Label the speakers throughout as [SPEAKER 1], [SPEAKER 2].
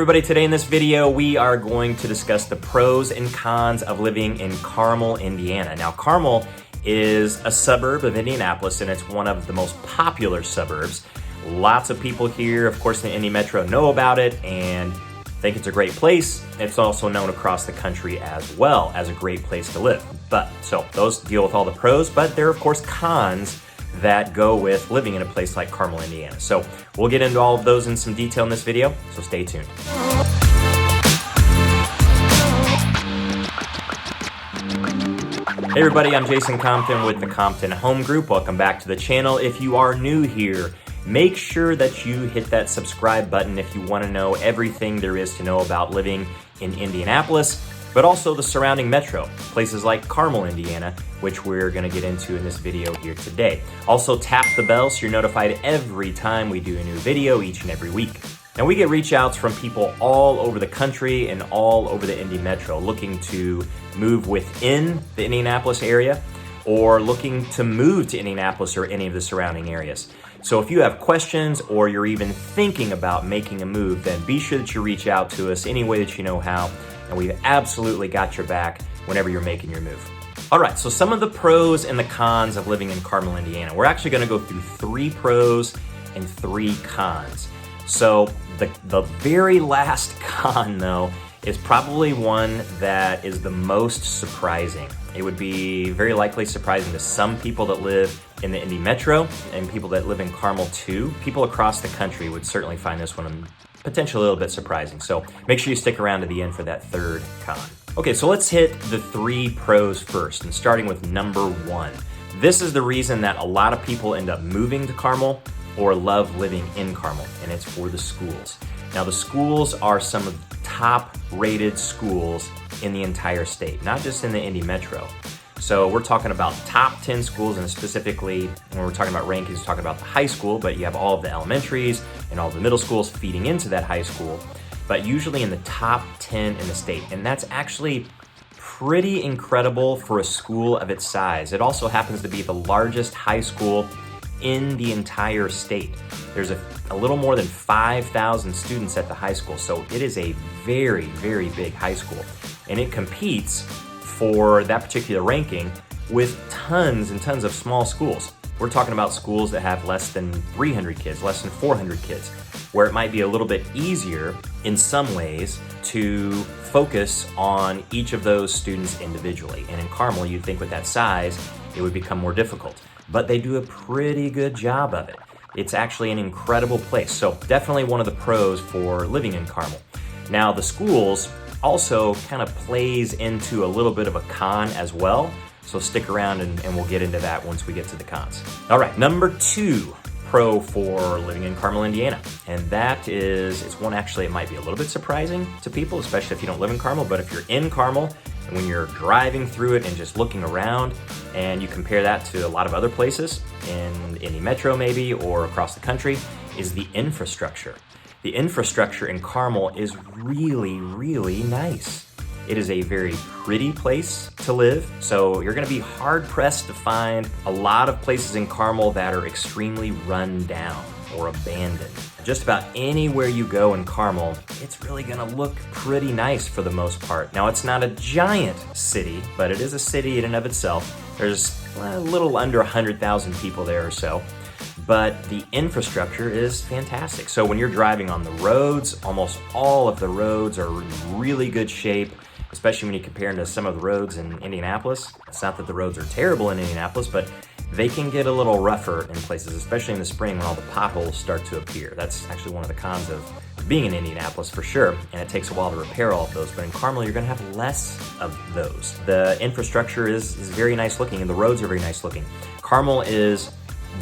[SPEAKER 1] everybody, today in this video we are going to discuss the pros and cons of living in Carmel, Indiana. Now Carmel is a suburb of Indianapolis and it's one of the most popular suburbs. Lots of people here, of course, in the Indy Metro know about it and think it's a great place. It's also known across the country as well as a great place to live. So those deal with all the pros, but there are of course cons that go with living in a place like Carmel, Indiana. So we'll get into all of those in some detail in this video, so stay tuned. Hey everybody, I'm Jason Compton with the Compton Home Group. Welcome back to the channel. If you are new here, make sure that you hit that subscribe button if you want to know everything there is to know about living in Indianapolis, but also the surrounding metro, places like Carmel, Indiana, which we're gonna get into in this video here today. Also tap the bell so you're notified every time we do a new video each and every week. Now we get reach outs from people all over the country and all over the Indy Metro looking to move within the Indianapolis area or looking to move to Indianapolis or any of the surrounding areas. So if you have questions or you're even thinking about making a move, then be sure that you reach out to us any way that you know how, and we've absolutely got your back whenever you're making your move. All right, so some of the pros and the cons of living in Carmel, Indiana. We're actually gonna go through 3 pros and 3 cons. So the very last con though is probably one that is the most surprising. It would be very likely surprising to some people that live in the Indy Metro and people that live in Carmel too. People across the country would certainly find this one potentially a little bit surprising. So make sure you stick around to the end for that 3rd con. Okay, so let's hit the 3 pros first, and starting with number 1. This is the reason that a lot of people end up moving to Carmel or love living in Carmel, and it's for the schools. Now the schools are some of the top rated schools in the entire state, not just in the Indy Metro. So we're talking about top 10 schools, and specifically when we're talking about rankings, we're talking about the high school, but you have all of the elementaries and all the middle schools feeding into that high school, but usually in the top 10 in the state. And that's actually pretty incredible for a school of its size. It also happens to be the largest high school in the entire state. There's a little more than 5,000 students at the high school. So it is a very, very big high school, and it competes for that particular ranking with tons and tons of small schools. We're talking about schools that have less than 300 kids, less than 400 kids, where it might be a little bit easier in some ways to focus on each of those students individually. And in Carmel, you'd think with that size, it would become more difficult, but they do a pretty good job of it. It's actually an incredible place. So definitely one of the pros for living in Carmel. Now the schools also kind of plays into a little bit of a con as well. So stick around and we'll get into that once we get to the cons. All right, number 2 pro for living in Carmel, Indiana. And that is, it's one actually it might be a little bit surprising to people, especially if you don't live in Carmel, but if you're in Carmel and when you're driving through it and just looking around and you compare that to a lot of other places in Indy Metro maybe or across the country, is the infrastructure. The infrastructure in Carmel is really, really nice. It is a very pretty place to live, so you're gonna be hard pressed to find a lot of places in Carmel that are extremely run down or abandoned. Just about anywhere you go in Carmel, it's really gonna look pretty nice for the most part. Now it's not a giant city, but it is a city in and of itself. There's a little under 100,000 people there or so. But the infrastructure is fantastic. So when you're driving on the roads, almost all of the roads are in really good shape, especially when you compare them to some of the roads in Indianapolis. It's not that the roads are terrible in Indianapolis, but they can get a little rougher in places, especially in the spring when all the potholes start to appear. That's actually one of the cons of being in Indianapolis for sure, and it takes a while to repair all of those. But in Carmel, you're gonna have less of those. The infrastructure is very nice looking, and the roads are very nice looking. Carmel is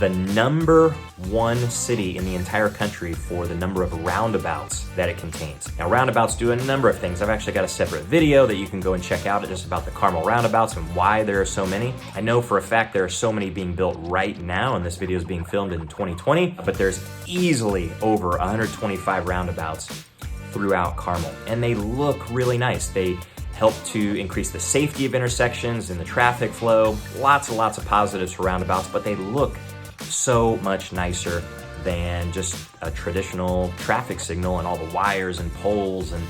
[SPEAKER 1] the number 1 city in the entire country for the number of roundabouts that it contains. Now roundabouts do a number of things. I've actually got a separate video that you can go and check out just about the Carmel roundabouts and why there are so many. I know for a fact there are so many being built right now, and this video is being filmed in 2020, but there's easily over 125 roundabouts throughout Carmel, and they look really nice. They help to increase the safety of intersections and the traffic flow. Lots and lots of positives for roundabouts, but they look so much nicer than just a traditional traffic signal and all the wires and poles and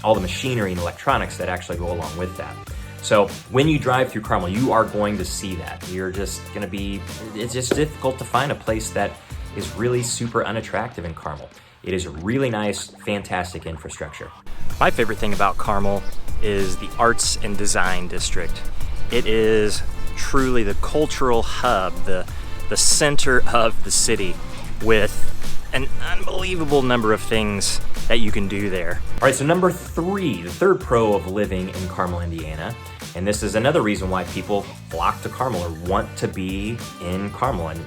[SPEAKER 1] all the machinery and electronics that actually go along with that. So when you drive through Carmel, you are going to see that. It's just difficult to find a place that is really super unattractive in Carmel. It is a really nice, fantastic infrastructure.
[SPEAKER 2] My favorite thing about Carmel is the Arts and Design District. It is truly the cultural hub, the center of the city, with an unbelievable number of things that you can do there.
[SPEAKER 1] All right, so number 3, the third pro of living in Carmel, Indiana, and this is another reason why people flock to Carmel or want to be in Carmel and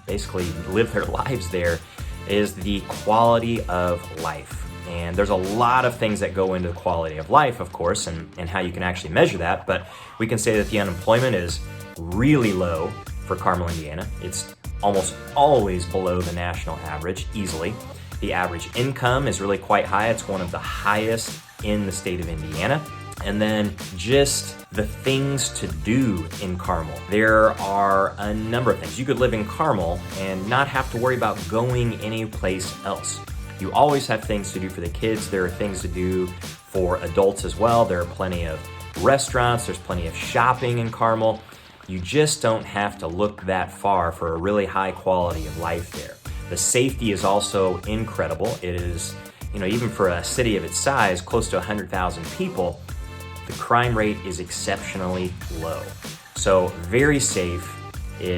[SPEAKER 1] basically live their lives there, is the quality of life. And there's a lot of things that go into the quality of life, of course, and how you can actually measure that, but we can say that the unemployment is really low for Carmel, Indiana. It's almost always below the national average, easily. The average income is really quite high. It's one of the highest in the state of Indiana. And then just the things to do in Carmel. There are a number of things. You could live in Carmel and not have to worry about going anyplace else. You always have things to do for the kids. There are things to do for adults as well. There are plenty of restaurants. There's plenty of shopping in Carmel. You just don't have to look that far for a really high quality of life there. The safety is also incredible. It is, even for a city of its size, close to 100,000 people, the crime rate is exceptionally low. So very safe. You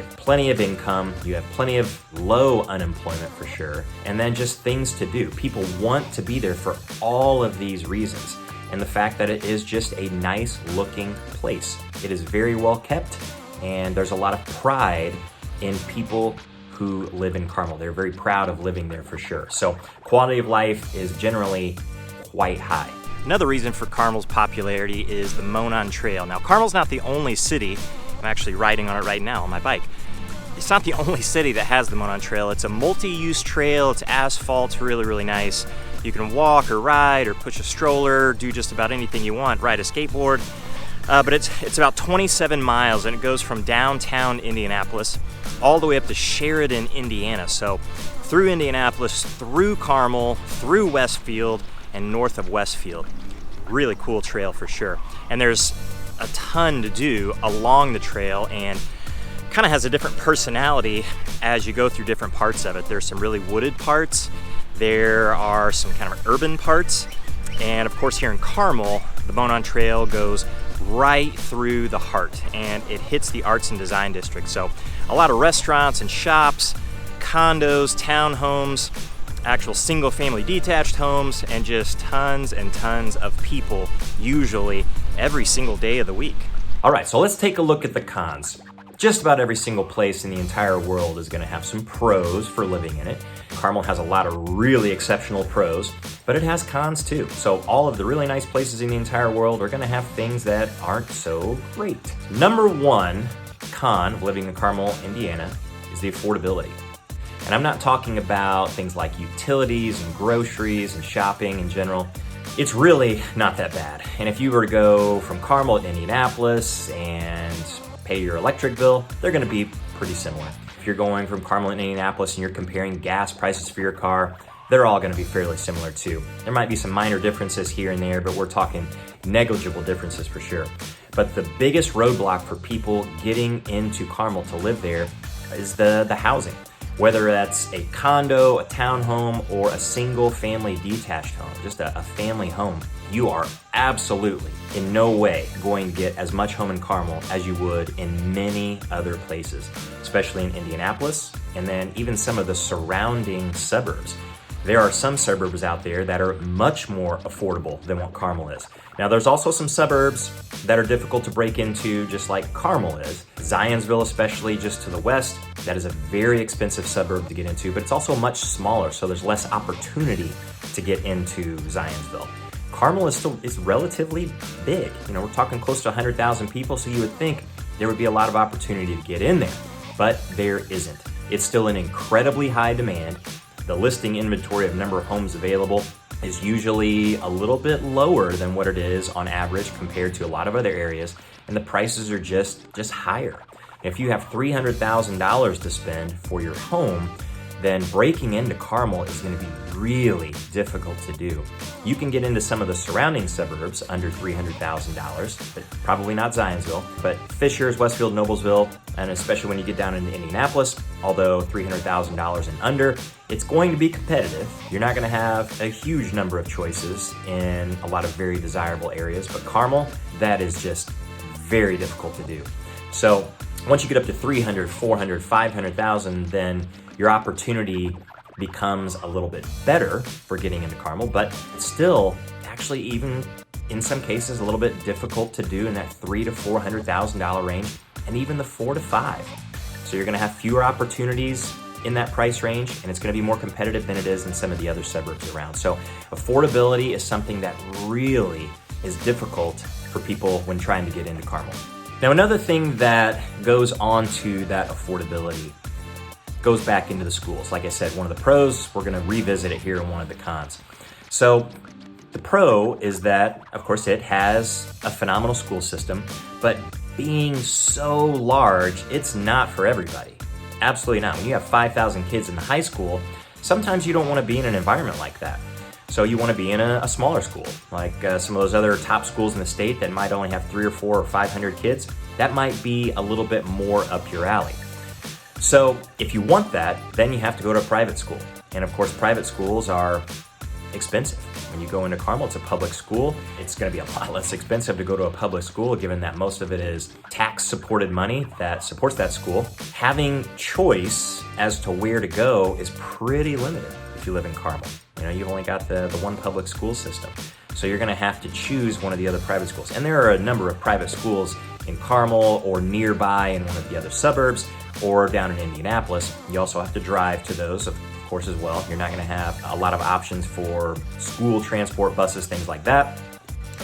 [SPEAKER 1] have plenty of income, you have plenty of low unemployment for sure, and then just things to do. People want to be there for all of these reasons. And the fact that it is just a nice looking place. It is very well kept, and there's a lot of pride in people who live in Carmel. They're very proud of living there for sure. So quality of life is generally quite high.
[SPEAKER 2] Another reason for Carmel's popularity is the MONON Trail. Now, Carmel's not the only city. I'm actually riding on it right now on my bike. It's not the only city that has the MONON Trail. It's a multi-use trail. It's asphalt. It's really, really nice. You can walk or ride or push a stroller, do just about anything you want, ride a skateboard. But it's about 27 miles, and it goes from downtown Indianapolis all the way up to Sheridan, Indiana. So through Indianapolis, through Carmel, through Westfield, and north of Westfield. Really cool trail for sure. And there's a ton to do along the trail, and kind of has a different personality as you go through different parts of it. There's some really wooded parts. There are some kind of urban parts. And of course here in Carmel, the MONON Trail goes right through the heart, and it hits the Arts and Design District. So a lot of restaurants and shops, condos, townhomes, actual single-family detached homes, and just tons and tons of people, usually every single day of the week.
[SPEAKER 1] All right, so let's take a look at the cons. Just about every single place in the entire world is going to have some pros for living in it. Carmel has a lot of really exceptional pros, but it has cons too. So all of the really nice places in the entire world are going to have things that aren't so great. Number 1 con of living in Carmel, Indiana, is the affordability. And I'm not talking about things like utilities and groceries and shopping in general. It's really not that bad. And if you were to go from Carmel to Indianapolis and pay your electric bill, they're gonna be pretty similar. If you're going from Carmel to Indianapolis and you're comparing gas prices for your car, they're all gonna be fairly similar too. There might be some minor differences here and there, but we're talking negligible differences for sure. But the biggest roadblock for people getting into Carmel to live there is the housing. Whether that's a condo, a townhome, or a single family detached home, just a family home, you are absolutely in no way going to get as much home in Carmel as you would in many other places, especially in Indianapolis, and then even some of the surrounding suburbs. There are some suburbs out there that are much more affordable than what Carmel is. Now, there's also some suburbs that are difficult to break into, just like Carmel is. Zionsville, especially just to the west, that is a very expensive suburb to get into, but it's also much smaller, so there's less opportunity to get into Zionsville. Carmel is relatively big. We're talking close to 100,000 people, so you would think there would be a lot of opportunity to get in there, but there isn't. It's still an incredibly high demand. The listing inventory of number of homes available is usually a little bit lower than what it is on average compared to a lot of other areas, and the prices are just higher. If you have $300,000 to spend for your home, then breaking into Carmel is going to be really difficult to do. You can get into some of the surrounding suburbs under $300,000, but probably not Zionsville, but Fishers, Westfield, Noblesville, and especially when you get down into Indianapolis, although $300,000 and under, it's going to be competitive. You're not going to have a huge number of choices in a lot of very desirable areas, but Carmel, that is just very difficult to do. So once you get up to 300, 400, 500,000, then your opportunity becomes a little bit better for getting into Carmel, but still actually even in some cases a little bit difficult to do in that $300,000 to $400,000 range, and even the 4 to 5. So you're gonna have fewer opportunities in that price range, and it's gonna be more competitive than it is in some of the other suburbs around. So affordability is something that really is difficult for people when trying to get into Carmel. Now, another thing that goes on to that affordability goes back into the schools. Like I said, one of the pros, we're gonna revisit it here in one of the cons. So the pro is that, of course, it has a phenomenal school system, but being so large, it's not for everybody. Absolutely not. When you have 5,000 kids in the high school, sometimes you don't wanna be in an environment like that. So you wanna be in a smaller school, like some of those other top schools in the state that might only have 300 or 400 or 500 kids. That might be a little bit more up your alley. So if you want that, then you have to go to a private school. And of course, private schools are expensive. When you go into Carmel, it's a public school. It's gonna be a lot less expensive to go to a public school, given that most of it is tax-supported money that supports that school. Having choice as to where to go is pretty limited if you live in Carmel. You know, you've only got the one public school system. So you're gonna have to choose one of the other private schools. And there are a number of private schools in Carmel or nearby in one of the other suburbs, or down in Indianapolis. You also have to drive to those, of course, as well. You're not gonna have a lot of options for school transport, buses, things like that.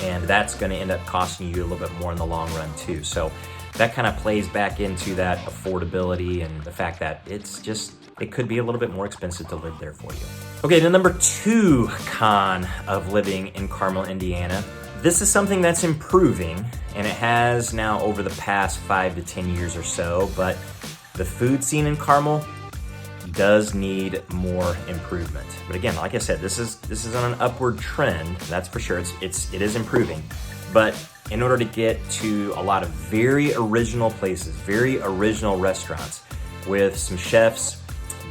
[SPEAKER 1] And that's gonna end up costing you a little bit more in the long run too. So that kind of plays back into that affordability and the fact that it could be a little bit more expensive to live there for you. Okay, the number 2 con of living in Carmel, Indiana. This is something that's improving, and it has now over the past 5 to 10 years or so, but the food scene in Carmel does need more improvement. But again, like I said, this is on an upward trend, that's for sure. It is improving. But in order to get to a lot of very original places, very original restaurants with some chefs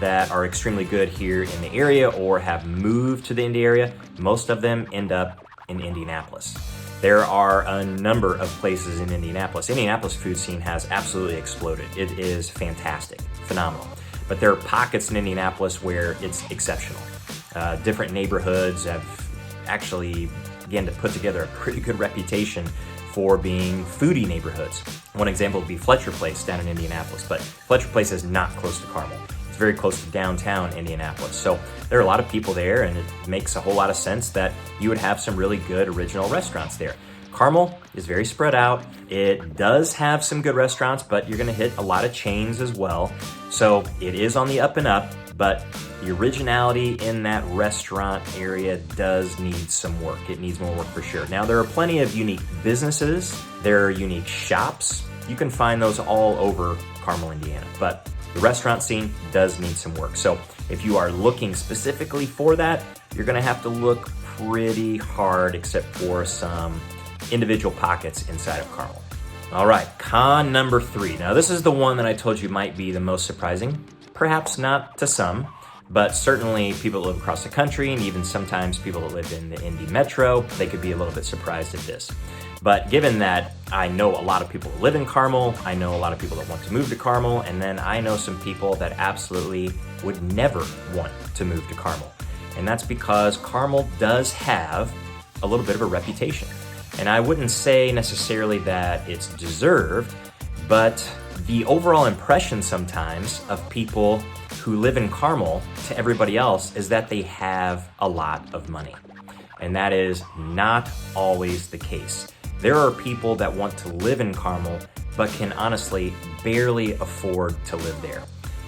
[SPEAKER 1] that are extremely good here in the area or have moved to the Indy area, most of them end up in Indianapolis. There are a number of places in Indianapolis. Indianapolis food scene has absolutely exploded. It is fantastic, phenomenal. But there are pockets in Indianapolis where it's exceptional. Different neighborhoods have actually began to put together a pretty good reputation for being foodie neighborhoods. One example would be Fletcher Place down in Indianapolis, but Fletcher Place is not close to Carmel. It's very close to downtown Indianapolis. So there are a lot of people there, and it makes a whole lot of sense that you would have some really good original restaurants there. Carmel is very spread out. It does have some good restaurants, but you're gonna hit a lot of chains as well. So it is on the up and up, but the originality in that restaurant area does need some work. It needs more work for sure. Now, there are plenty of unique businesses. There are unique shops. You can find those all over Carmel, Indiana, but the restaurant scene does need some work. So if you are looking specifically for that, you're gonna have to look pretty hard, except for some individual pockets inside of Carmel. All right, con number 3. Now this is the one that I told you might be the most surprising. Perhaps not to some, but certainly people that live across the country, and even sometimes people that live in the Indy metro, they could be a little bit surprised at this. But given that I know a lot of people that live in Carmel, I know a lot of people that want to move to Carmel, and then I know some people that absolutely would never want to move to Carmel. And that's because Carmel does have a little bit of a reputation. And I wouldn't say necessarily that it's deserved, but the overall impression sometimes of people who live in Carmel to everybody else is that they have a lot of money. And that is not always the case. There are people that want to live in Carmel, but can honestly barely afford to live there.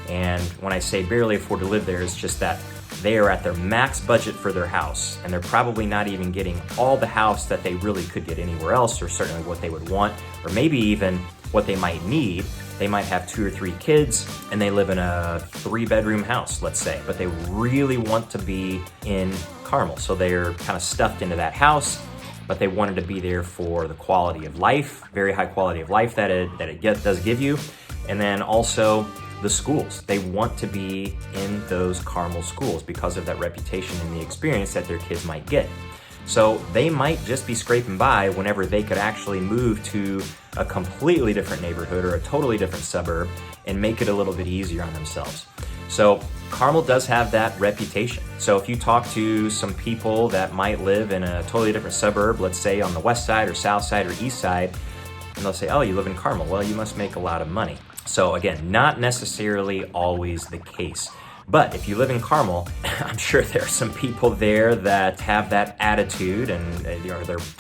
[SPEAKER 1] And when I say barely afford to live there, it's just that they are at their max budget for their house, and they're probably not even getting all the house that they really could get anywhere else, or certainly what they would want, or maybe even what they might need. They might have 2 or 3 kids and they live in a 3-bedroom house, let's say, but they really want to be in Carmel. So they're kind of stuffed into that house, but they wanted to be there for the quality of life, very high quality of life that it does give you. And then also the schools. They want to be in those Carmel schools because of that reputation and the experience that their kids might get. So they might just be scraping by whenever they could actually move to a completely different neighborhood or a totally different suburb and make it a little bit easier on themselves. So Carmel does have that reputation. So if you talk to some people that might live in a totally different suburb, let's say on the west side or south side or east side, and they'll say, oh, you live in Carmel. Well, you must make a lot of money. So again, not necessarily always the case. But if you live in Carmel, I'm sure there are some people there that have that attitude and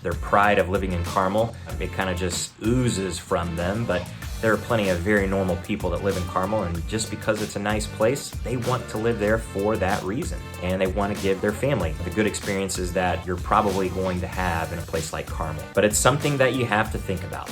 [SPEAKER 1] their pride of living in Carmel. It kind of just oozes from them, but there are plenty of very normal people that live in Carmel, and just because it's a nice place, they want to live there for that reason. And they want to give their family the good experiences that you're probably going to have in a place like Carmel. But it's something that you have to think about.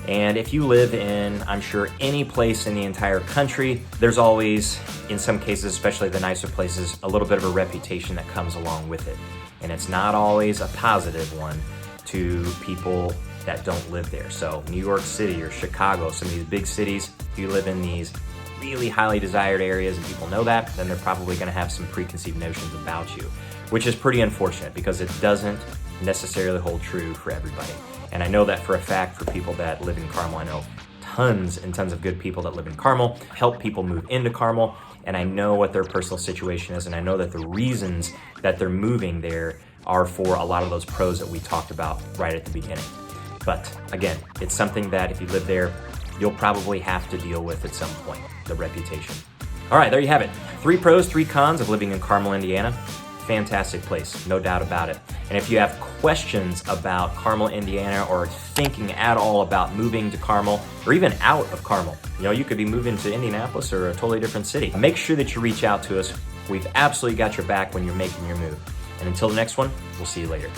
[SPEAKER 1] And if you live in, I'm sure, any place in the entire country, there's always, in some cases, especially the nicer places, a little bit of a reputation that comes along with it. And it's not always a positive one to people that don't live there. So New York City or Chicago, some of these big cities, if you live in these really highly desired areas and people know that, then they're probably going to have some preconceived notions about you, which is pretty unfortunate because it doesn't necessarily hold true for everybody. And I know that for a fact for people that live in Carmel. I know tons and tons of good people that live in Carmel, help people move into Carmel, and I know what their personal situation is, and I know that the reasons that they're moving there are for a lot of those pros that we talked about right at the beginning. But again, it's something that if you live there, you'll probably have to deal with at some point, the reputation. All right, there you have it. 3 pros, 3 cons of living in Carmel, Indiana. Fantastic place, no doubt about it. And if you have questions about Carmel, Indiana, or thinking at all about moving to Carmel, or even out of Carmel, you could be moving to Indianapolis or a totally different city, make sure that you reach out to us. We've absolutely got your back when you're making your move. And until the next one, we'll see you later.